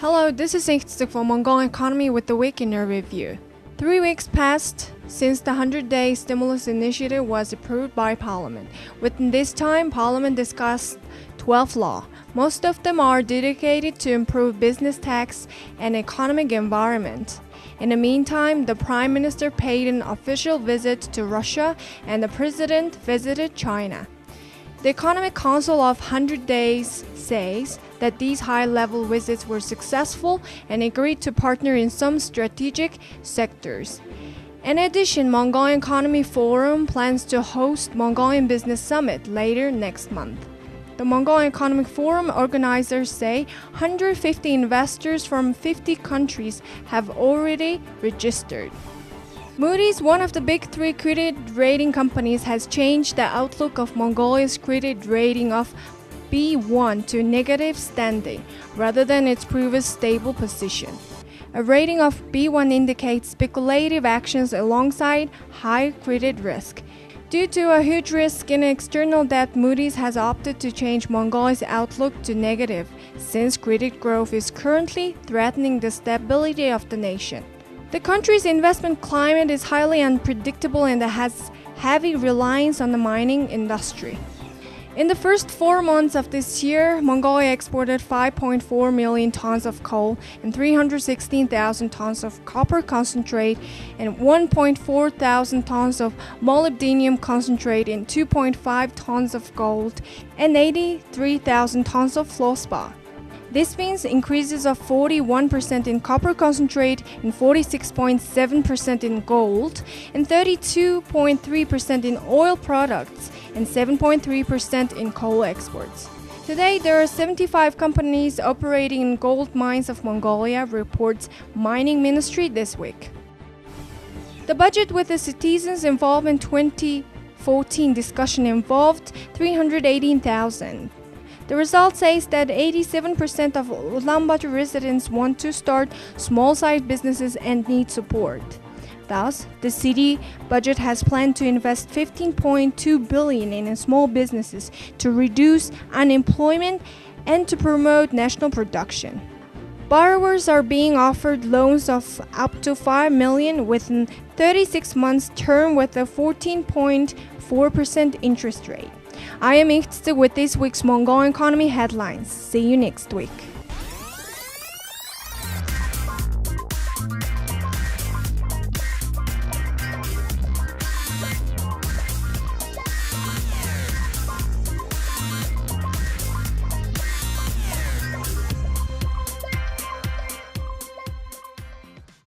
Hello, this is Inktsuk for Mongolian Economy with the Week in a Review. 3 weeks passed since the 100-day stimulus initiative was approved by Parliament. Within this time, Parliament discussed 12 laws. Most of them are dedicated to improve business tax and economic environment. In the meantime, the Prime Minister paid an official visit to Russia and the President visited China. The Economic Council of 100 Days says that these high-level visits were successful and agreed to partner in some strategic sectors. In addition, Mongolian Economy Forum plans to host Mongolian Business Summit later next month. The Mongolian Economic Forum organizers say 150 investors from 50 countries have already registered. Moody's, one of the big three credit rating companies, has changed the outlook of Mongolia's credit rating of B1 to negative standing, rather than its previous stable position. A rating of B1 indicates speculative actions alongside high credit risk. Due to a huge risk in external debt, Moody's has opted to change Mongolia's outlook to negative, since credit growth is currently threatening the stability of the nation. The country's investment climate is highly unpredictable and has heavy reliance on the mining industry. In the first 4 months of this year, Mongolia exported 5.4 million tons of coal and 316,000 tons of copper concentrate and 1.4 thousand tons of molybdenum concentrate and 2.5 tons of gold and 83,000 tons of fluorspar. This means increases of 41% in copper concentrate and 46.7% in gold and 32.3% in oil products and 7.3% in coal exports. Today, there are 75 companies operating in gold mines of Mongolia, reports Mining Ministry this week. The budget with the citizens' involvement 2014 discussion involved 318,000. The result says that 87% of Ulaanbaatar residents want to start small-sized businesses and need support. Thus, the city budget has planned to invest 15.2 billion in small businesses to reduce unemployment and to promote national production. Borrowers are being offered loans of up to 5 million within 36 months term with a 14.4% interest rate. I am Inktsuk with this week's Mongolian Economy headlines. See you next week.